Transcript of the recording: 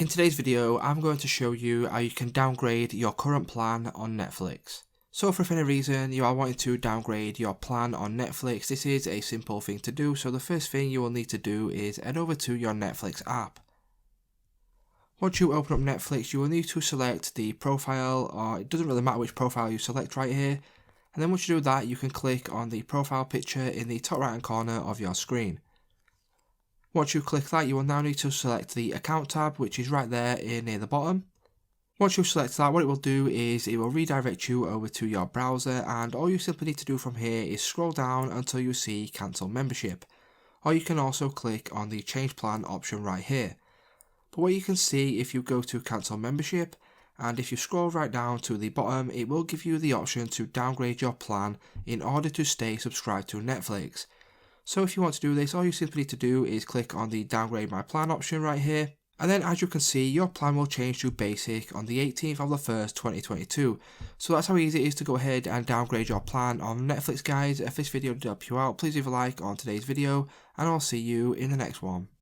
In today's video, I'm going to show you how you can downgrade your current plan on Netflix. So if for any reason you are wanting to downgrade your plan on Netflix, this is a simple thing to do. So the first thing you will need to do is head over to your Netflix app. Once you open up Netflix, you will need to select the profile, or it doesn't really matter which profile you select right here. And then once you do that, you can click on the profile picture in the top right hand corner of your screen. Once you click that, you will now need to select the account tab, which is right there near the bottom. Once you select that, what it will do is it will redirect you over to your browser, and all you simply need to do from here is scroll down until you see cancel membership. Or you can also click on the change plan option right here. But what you can see, if you go to cancel membership, and if you scroll right down to the bottom, it will give you the option to downgrade your plan in order to stay subscribed to Netflix. So if you want to do this, all you simply need to do is click on the Downgrade My Plan option right here. And then as you can see, your plan will change to basic on the 18th of the 1st, 2022. So that's how easy it is to go ahead and downgrade your plan on Netflix, guys. If this video did help you out, please leave a like on today's video, and I'll see you in the next one.